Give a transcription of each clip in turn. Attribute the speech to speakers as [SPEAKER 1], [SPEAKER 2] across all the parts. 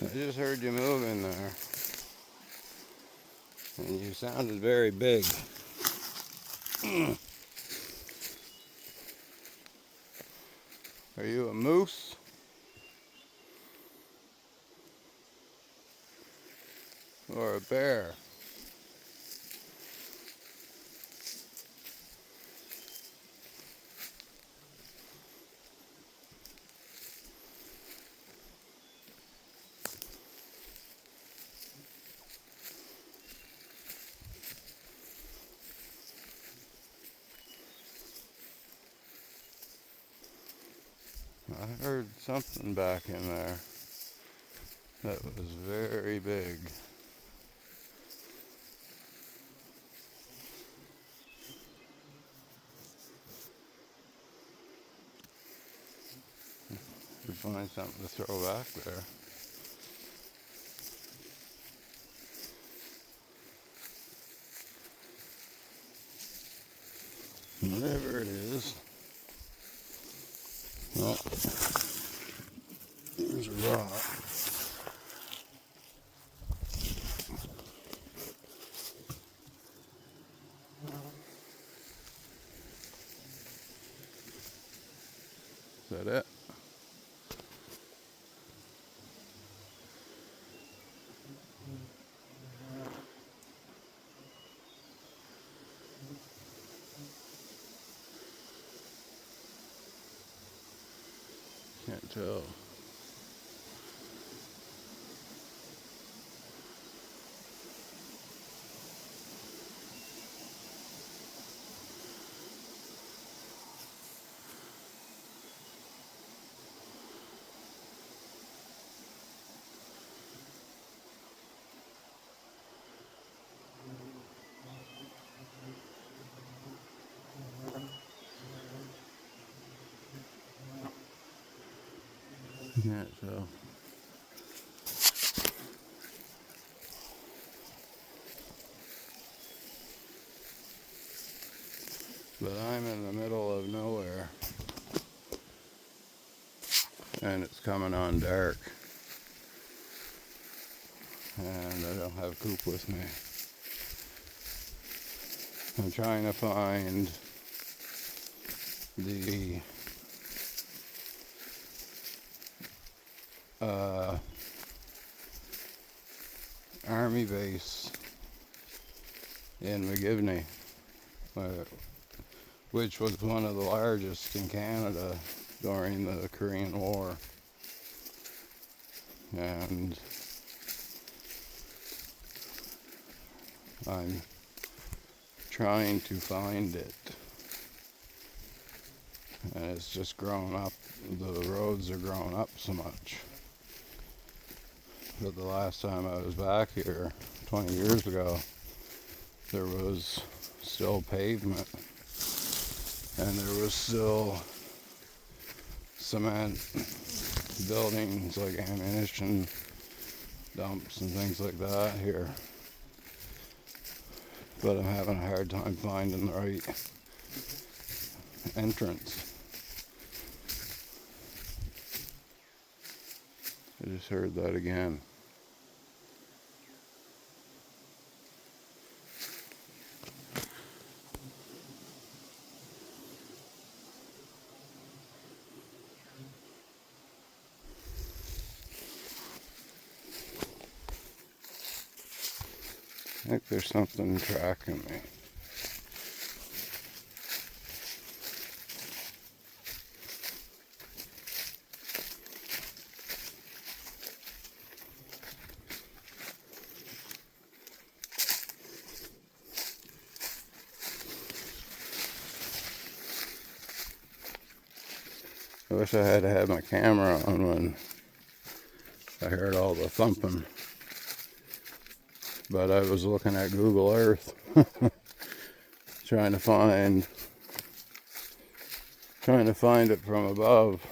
[SPEAKER 1] I just heard you moving there, and you sounded very big. Are you a moose? Or a bear? I heard something back in there that was very big. We find something to throw back there. Whatever it is. Oh, there's a rock. Is that it? Can't tell. Can't tell. But I'm in the middle of nowhere, and it's coming on dark, and I don't have a coop with me. I'm trying to find the army base in McGivney, which was one of the largest in Canada during the Korean War. And I'm trying to find it. And it's just grown up. The roads are grown up so much. But the last time I was back here, 20 years ago, there was still pavement. And there was still cement buildings like ammunition dumps and things like that here. But I'm having a hard time finding the right entrance. I just heard that again. I think there's something tracking me. I wish I had had my camera on when I heard all the thumping. But I was looking at Google Earth, trying to find it from above.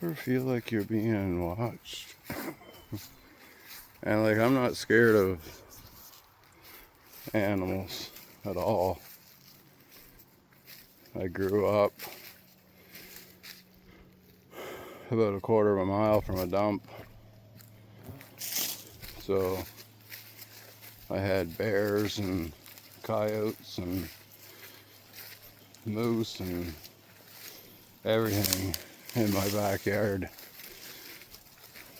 [SPEAKER 1] Ever feel like you're being watched? And like, I'm not scared of animals at all. I grew up about a quarter of a mile from a dump, so I had bears and coyotes and moose and everything in my backyard.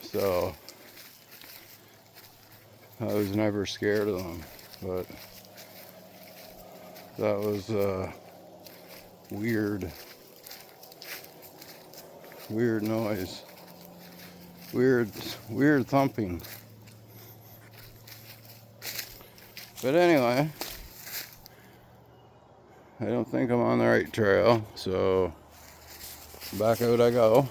[SPEAKER 1] So I was never scared of them, but that was a weird noise. Weird thumping. But anyway, I don't think I'm on the right trail, so back out I go.